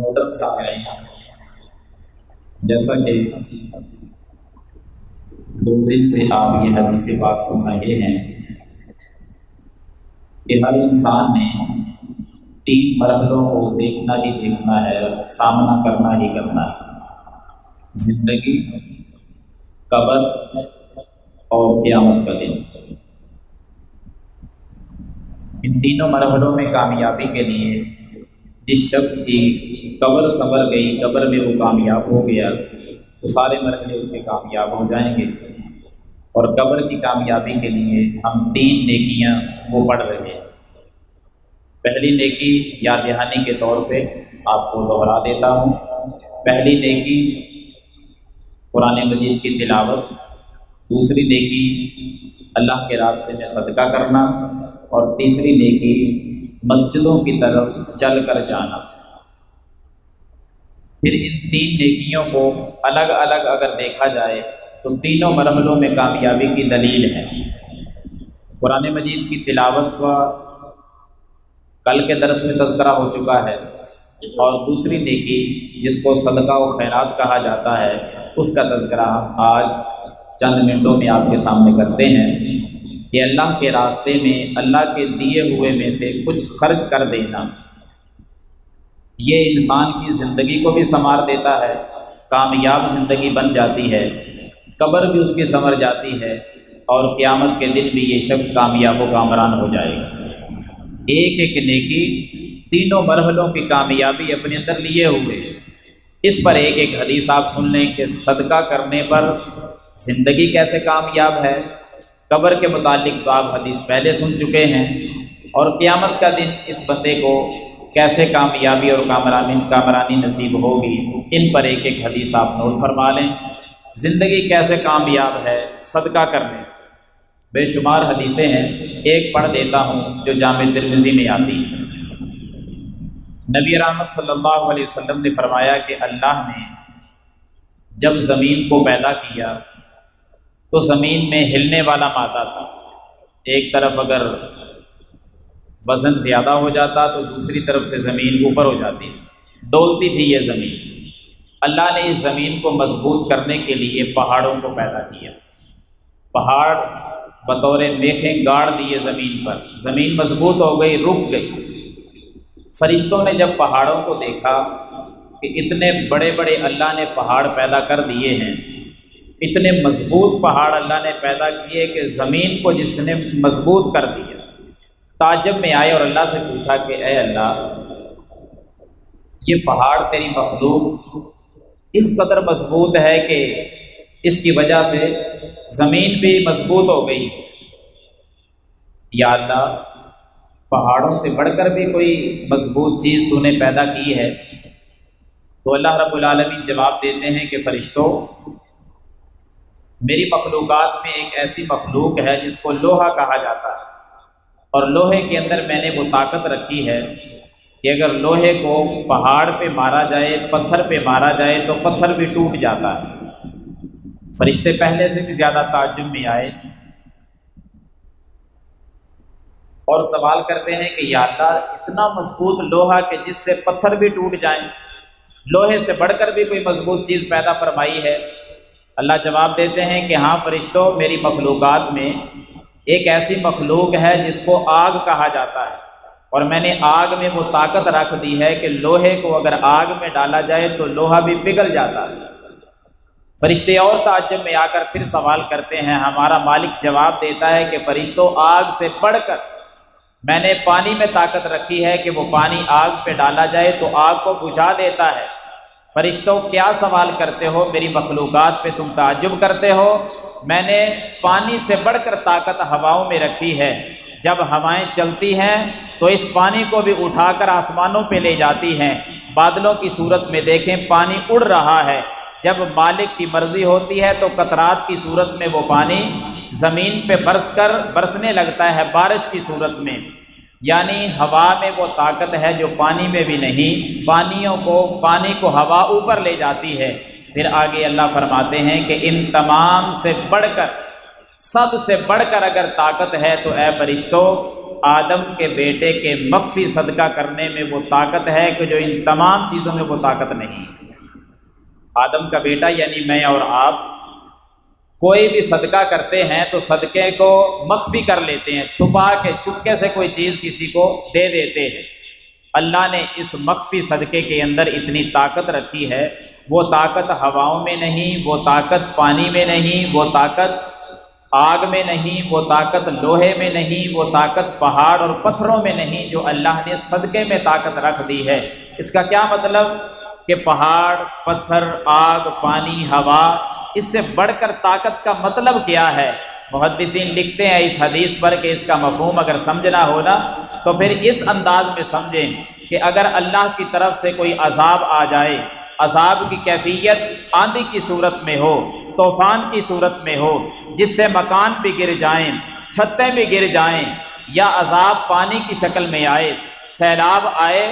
محترم سامعین، جیسا کہ 2 دن سے آپ یہ حدیث پاک سن رہے ہیں کہ ہر انسان نے 3 مرحلوں کو دیکھنا ہی دیکھنا ہے، سامنا کرنا ہی کرنا ہے: زندگی، قبر اور قیامت کا دن۔ ان تینوں مرحلوں میں کامیابی کے لیے جس شخص کی قبر سنور گئی، قبر میں وہ کامیاب ہو گیا، تو سارے مرحلے اس کے کامیاب ہو جائیں گے۔ اور قبر کی کامیابی کے لیے ہم 3 نیکیاں وہ پڑھ رہے ہیں۔ پہلی نیکی یاد دہانی کے طور پہ آپ کو دوہرا دیتا ہوں۔ پہلی نیکی قرآن مجید کی تلاوت، دوسری نیکی اللہ کے راستے میں صدقہ کرنا، اور تیسری نیکی مسجدوں کی طرف چل کر جانا۔ پھر ان 3 نیکیوں کو الگ الگ اگر دیکھا جائے تو تینوں مرحلوں میں کامیابی کی دلیل ہے۔ قرآن مجید کی تلاوت کا کل کے درس میں تذکرہ ہو چکا ہے، اور دوسری نیکی جس کو صدقہ و خیرات کہا جاتا ہے، اس کا تذکرہ ہم آج چند منٹوں میں آپ کے سامنے کرتے ہیں کہ اللہ کے راستے میں اللہ کے دیے ہوئے میں سے کچھ خرچ کر دینا، یہ انسان کی زندگی کو بھی سنوار دیتا ہے، کامیاب زندگی بن جاتی ہے، قبر بھی اس کی سنور جاتی ہے، اور قیامت کے دن بھی یہ شخص کامیاب و کامران ہو جائے گا۔ ایک ایک نیکی تینوں مرحلوں کی کامیابی اپنے اندر لیے ہوئے۔ اس پر ایک ایک حدیث آپ سن لیں کہ صدقہ کرنے پر زندگی کیسے کامیاب ہے، قبر کے متعلق تو آپ حدیث پہلے سن چکے ہیں، اور قیامت کا دن اس بندے کو کیسے کامیابی اور کامرانی نصیب ہوگی، ان پر ایک ایک حدیث آپ نوٹ فرما لیں۔ زندگی کیسے کامیاب ہے؟ صدقہ کرنے سے۔ بے شمار حدیثیں ہیں، ایک پڑھ دیتا ہوں جو جامع ترمذی میں آتی ہے۔ نبی رحمت صلی اللہ علیہ وسلم نے فرمایا کہ اللہ نے جب زمین کو پیدا کیا تو زمین میں ہلنے والا مادہ تھا۔ ایک طرف اگر وزن زیادہ ہو جاتا تو دوسری طرف سے زمین اوپر ہو جاتی تھی، ڈولتی تھی یہ زمین۔ اللہ نے اس زمین کو مضبوط کرنے کے لیے پہاڑوں کو پیدا کیا۔ پہاڑ بطور میخیں گاڑ دیے زمین پر، زمین مضبوط ہو گئی، رک گئی۔ فرشتوں نے جب پہاڑوں کو دیکھا کہ اتنے بڑے بڑے اللہ نے پہاڑ پیدا کر دیے ہیں، اتنے مضبوط پہاڑ اللہ نے پیدا کیے کہ زمین کو جس نے مضبوط کر دیا، تعجب میں آئے اور اللہ سے پوچھا کہ اے اللہ، یہ پہاڑ تیری مخلوق اس قدر مضبوط ہے کہ اس کی وجہ سے زمین بھی مضبوط ہو گئی، یا اللہ پہاڑوں سے بڑھ کر بھی کوئی مضبوط چیز تو نے پیدا کی ہے؟ تو اللہ رب العالمین جواب دیتے ہیں کہ فرشتوں، میری مخلوقات میں ایک ایسی مخلوق ہے جس کو لوہا کہا جاتا ہے، اور لوہے کے اندر میں نے وہ طاقت رکھی ہے کہ اگر لوہے کو پہاڑ پہ مارا جائے، پتھر پہ مارا جائے تو پتھر بھی ٹوٹ جاتا ہے۔ فرشتے پہلے سے بھی زیادہ تعجب میں آئے اور سوال کرتے ہیں کہ یا اللہ، اتنا مضبوط لوہا کہ جس سے پتھر بھی ٹوٹ جائیں، لوہے سے بڑھ کر بھی کوئی مضبوط چیز پیدا فرمائی ہے؟ اللہ جواب دیتے ہیں کہ ہاں فرشتوں، میری مخلوقات میں ایک ایسی مخلوق ہے جس کو آگ کہا جاتا ہے، اور میں نے آگ میں وہ طاقت رکھ دی ہے کہ لوہے کو اگر آگ میں ڈالا جائے تو لوہا بھی پگھل جاتا ہے۔ فرشتے اور تعجب میں آ کر پھر سوال کرتے ہیں، ہمارا مالک جواب دیتا ہے کہ فرشتوں، آگ سے بڑھ کر میں نے پانی میں طاقت رکھی ہے کہ وہ پانی آگ پہ ڈالا جائے تو آگ کو بجھا دیتا ہے۔ فرشتوں، کیا سوال کرتے ہو؟ میری مخلوقات پہ تم تعجب کرتے ہو؟ میں نے پانی سے بڑھ کر طاقت ہواؤں میں رکھی ہے، جب ہوائیں چلتی ہیں تو اس پانی کو بھی اٹھا کر آسمانوں پہ لے جاتی ہیں، بادلوں کی صورت میں دیکھیں پانی اڑ رہا ہے، جب مالک کی مرضی ہوتی ہے تو قطرات کی صورت میں وہ پانی زمین پہ برسنے لگتا ہے بارش کی صورت میں۔ یعنی ہوا میں وہ طاقت ہے جو پانی میں بھی نہیں، پانی کو ہوا اوپر لے جاتی ہے۔ پھر آگے اللہ فرماتے ہیں کہ ان تمام سے بڑھ کر، سب سے بڑھ کر اگر طاقت ہے تو اے فرشتوں، آدم کے بیٹے کے مخفی صدقہ کرنے میں وہ طاقت ہے کہ جو ان تمام چیزوں میں وہ طاقت نہیں ہے۔ آدم کا بیٹا یعنی میں اور آپ کوئی بھی صدقہ کرتے ہیں تو صدقے کو مخفی کر لیتے ہیں، چھپا کے چپکے سے کوئی چیز کسی کو دے دیتے ہیں۔ اللہ نے اس مخفی صدقے کے اندر اتنی طاقت رکھی ہے، وہ طاقت ہواؤں میں نہیں، وہ طاقت پانی میں نہیں، وہ طاقت آگ میں نہیں، وہ طاقت لوہے میں نہیں، وہ طاقت پہاڑ اور پتھروں میں نہیں، جو اللہ نے صدقے میں طاقت رکھ دی ہے۔ اس کا کیا مطلب کہ پہاڑ، پتھر، آگ، پانی، ہوا، اس سے بڑھ کر طاقت کا مطلب کیا ہے؟ محدثین لکھتے ہیں اس حدیث پر کہ اس کا مفہوم اگر سمجھنا ہونا تو پھر اس انداز میں سمجھیں کہ اگر اللہ کی طرف سے کوئی عذاب آ جائے، عذاب کی کیفیت آندھی کی صورت میں ہو، طوفان کی صورت میں ہو، جس سے مکان بھی گر جائیں، چھتیں بھی گر جائیں، یا عذاب پانی کی شکل میں آئے، سیلاب آئے،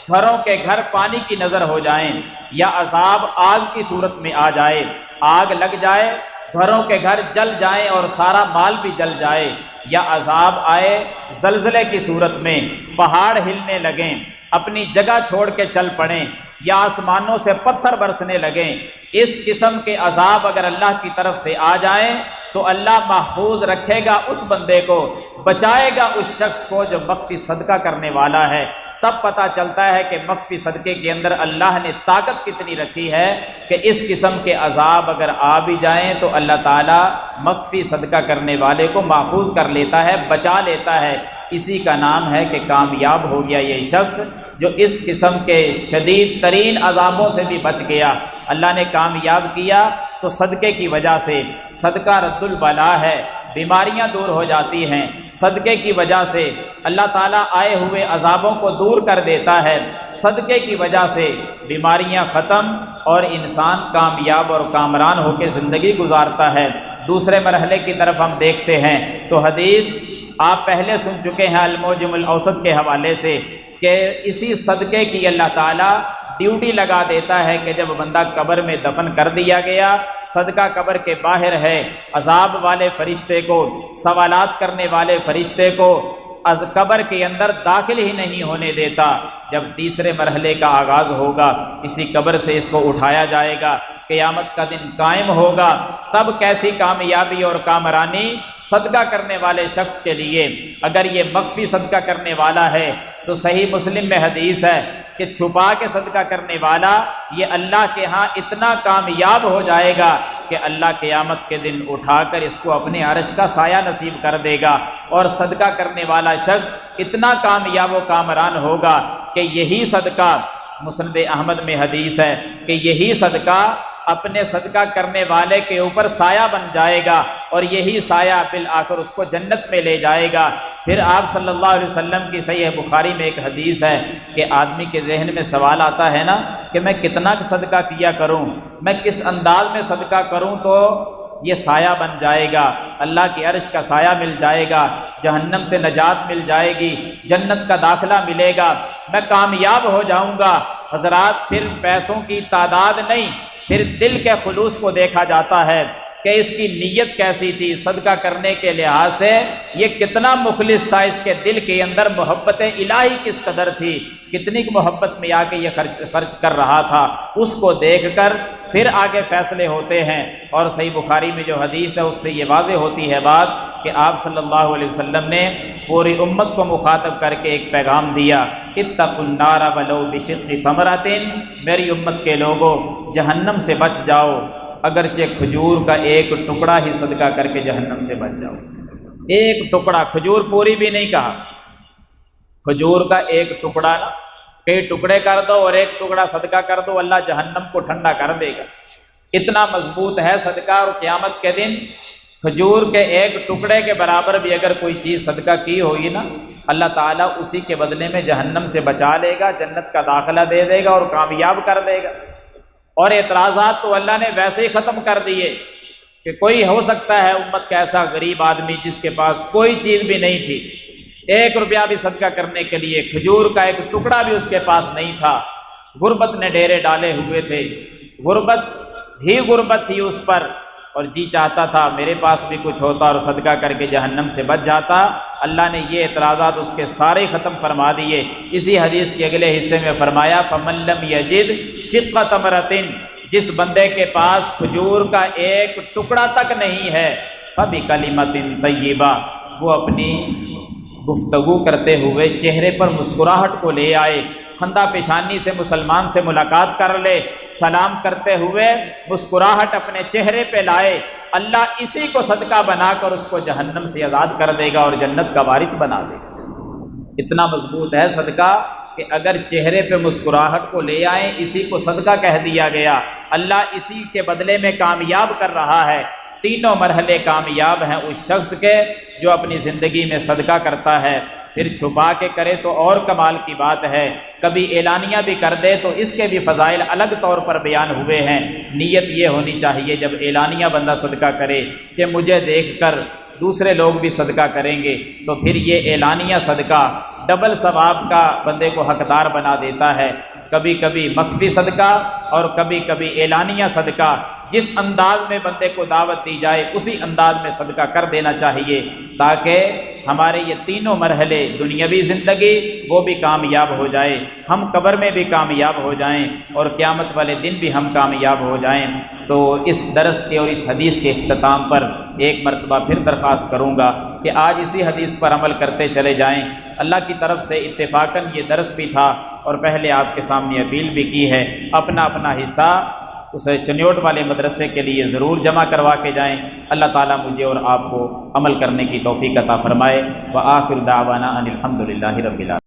گھروں کے گھر پانی کی نظر ہو جائیں، یا عذاب آگ کی صورت میں آ جائے، آگ لگ جائے، گھروں کے گھر جل جائیں اور سارا مال بھی جل جائے، یا عذاب آئے زلزلے کی صورت میں، پہاڑ ہلنے لگیں، اپنی جگہ چھوڑ کے چل پڑیں، یا آسمانوں سے پتھر برسنے لگیں، اس قسم کے عذاب اگر اللہ کی طرف سے آ جائیں تو اللہ محفوظ رکھے گا اس بندے کو، بچائے گا اس شخص کو جو مخفی صدقہ کرنے والا ہے۔ تب پتہ چلتا ہے کہ مخفی صدقے کے اندر اللہ نے طاقت کتنی رکھی ہے کہ اس قسم کے عذاب اگر آ بھی جائیں تو اللہ تعالیٰ مخفی صدقہ کرنے والے کو محفوظ کر لیتا ہے، بچا لیتا ہے۔ اسی کا نام ہے کہ کامیاب ہو گیا یہ شخص جو اس قسم کے شدید ترین عذابوں سے بھی بچ گیا۔ اللہ نے کامیاب کیا تو صدقے کی وجہ سے، صدقہ رد البلا ہے، بیماریاں دور ہو جاتی ہیں، صدقے کی وجہ سے اللہ تعالیٰ آئے ہوئے عذابوں کو دور کر دیتا ہے، صدقے کی وجہ سے بیماریاں ختم اور انسان کامیاب اور کامران ہو کے زندگی گزارتا ہے۔ دوسرے مرحلے کی طرف ہم دیکھتے ہیں تو حدیث آپ پہلے سن چکے ہیں الموجم الاوسط کے حوالے سے کہ اسی صدقے کی اللہ تعالیٰ ڈیوٹی لگا دیتا ہے کہ جب بندہ قبر میں دفن کر دیا گیا، صدقہ قبر کے باہر ہے، عذاب والے فرشتے کو، سوالات کرنے والے فرشتے کو از قبر کے اندر داخل ہی نہیں ہونے دیتا۔ جب تیسرے مرحلے کا آغاز ہوگا، اسی قبر سے اس کو اٹھایا جائے گا، قیامت کا دن قائم ہوگا، تب کیسی کامیابی اور کامرانی صدقہ کرنے والے شخص کے لیے۔ اگر یہ مخفی صدقہ کرنے والا ہے تو صحیح مسلم میں حدیث ہے کہ چھپا کے صدقہ کرنے والا یہ اللہ کے ہاں اتنا کامیاب ہو جائے گا کہ اللہ قیامت کے دن اٹھا کر اس کو اپنے عرش کا سایہ نصیب کر دے گا، اور صدقہ کرنے والا شخص اتنا کامیاب و کامران ہوگا کہ یہی صدقہ، مسند احمد میں حدیث ہے کہ یہی صدقہ اپنے صدقہ کرنے والے کے اوپر سایہ بن جائے گا، اور یہی سایہ بالآخر اس کو جنت میں لے جائے گا۔ پھر آپ صلی اللہ علیہ وسلم کی صحیح بخاری میں ایک حدیث ہے کہ آدمی کے ذہن میں سوال آتا ہے نا کہ میں کتنا صدقہ کیا کروں، میں کس انداز میں صدقہ کروں تو یہ سایہ بن جائے گا، اللہ کی عرش کا سایہ مل جائے گا، جہنم سے نجات مل جائے گی، جنت کا داخلہ ملے گا، میں کامیاب ہو جاؤں گا۔ حضرات، پھر پیسوں کی تعداد نہیں، پھر دل کے خلوص کو دیکھا جاتا ہے کہ اس کی نیت کیسی تھی، صدقہ کرنے کے لحاظ سے یہ کتنا مخلص تھا، اس کے دل کے اندر محبت الہی کس قدر تھی، کتنی محبت میں آ کے یہ خرچ کر رہا تھا، اس کو دیکھ کر پھر آگے فیصلے ہوتے ہیں۔ اور صحیح بخاری میں جو حدیث ہے اس سے یہ واضح ہوتی ہے بات کہ آپ صلی اللہ علیہ وسلم نے پوری امت کو مخاطب کر کے ایک پیغام دیا، اتقوا النار ولو بشق تمرۃ، میری امت کے لوگوں جہنم سے بچ جاؤ، اگرچہ کھجور کا ایک ٹکڑا ہی صدقہ کر کے جہنم سے بچ جاؤ۔ ایک ٹکڑا، کھجور پوری بھی نہیں کہا، کھجور کا ایک ٹکڑا نا، کئی ٹکڑے کر دو اور ایک ٹکڑا صدقہ کر دو، اللہ جہنم کو ٹھنڈا کر دے گا، اتنا مضبوط ہے صدقہ۔ اور قیامت کے دن کھجور کے ایک ٹکڑے کے برابر بھی اگر کوئی چیز صدقہ کی ہوگی نا، اللہ تعالیٰ اسی کے بدلے میں جہنم سے بچا لے گا، جنت کا داخلہ دے دے گا اور کامیاب کر دے گا۔ اور اعتراضات تو اللہ نے ویسے ہی ختم کر دیے کہ کوئی ہو سکتا ہے امت کا ایسا غریب آدمی جس کے پاس کوئی چیز بھی نہیں تھی، 1 روپیہ بھی صدقہ کرنے کے لیے کھجور کا ایک ٹکڑا بھی اس کے پاس نہیں تھا، غربت نے ڈیرے ڈالے ہوئے تھے، غربت تھی اس پر، اور جی چاہتا تھا میرے پاس بھی کچھ ہوتا اور صدقہ کر کے جہنم سے بچ جاتا۔ اللہ نے یہ اعتراضات اس کے سارے ختم فرما دیے۔ اسی حدیث کے اگلے حصے میں فرمایا فَمَن لَّمْ يَجِدْ شِقَّ تَمْرَةٍ، جس بندے کے پاس کھجور کا ایک ٹکڑا تک نہیں ہے، فَبِكَلِمَةٍ طَيِّبَةٍ، وہ اپنی گفتگو کرتے ہوئے چہرے پر مسکراہٹ کو لے آئے، خندہ پیشانی سے مسلمان سے ملاقات کر لے، سلام کرتے ہوئے مسکراہٹ اپنے چہرے پہ لائے، اللہ اسی کو صدقہ بنا کر اس کو جہنم سے آزاد کر دے گا اور جنت کا وارث بنا دے گا۔ اتنا مضبوط ہے صدقہ کہ اگر چہرے پہ مسکراہٹ کو لے آئیں، اسی کو صدقہ کہہ دیا گیا، اللہ اسی کے بدلے میں کامیاب کر رہا ہے۔ تینوں مرحلے کامیاب ہیں اس شخص کے جو اپنی زندگی میں صدقہ کرتا ہے، پھر چھپا کے کرے تو اور کمال کی بات ہے، کبھی اعلانیہ بھی کر دے تو اس کے بھی فضائل الگ طور پر بیان ہوئے ہیں۔ نیت یہ ہونی چاہیے جب اعلانیہ بندہ صدقہ کرے کہ مجھے دیکھ کر دوسرے لوگ بھی صدقہ کریں گے، تو پھر یہ اعلانیہ صدقہ ڈبل ثواب کا بندے کو حقدار بنا دیتا ہے۔ کبھی کبھی مخفی صدقہ اور کبھی کبھی اعلانیہ صدقہ، جس انداز میں بندے کو دعوت دی جائے اسی انداز میں صدقہ کر دینا چاہیے، تاکہ ہمارے یہ تینوں مرحلے، دنیاوی زندگی وہ بھی کامیاب ہو جائے، ہم قبر میں بھی کامیاب ہو جائیں اور قیامت والے دن بھی ہم کامیاب ہو جائیں۔ تو اس درس کے اور اس حدیث کے اختتام پر ایک مرتبہ پھر درخواست کروں گا کہ آج اسی حدیث پر عمل کرتے چلے جائیں۔ اللہ کی طرف سے اتفاقاً یہ درس بھی تھا اور پہلے آپ کے سامنے اپیل بھی کی ہے، اپنا اپنا حصہ اس چنیوٹ والے مدرسے کے لیے ضرور جمع کروا کے جائیں۔ اللہ تعالیٰ مجھے اور آپ کو عمل کرنے کی توفیق عطا فرمائے۔ وآخر دعوانا ان الحمد للہ رب العالمین۔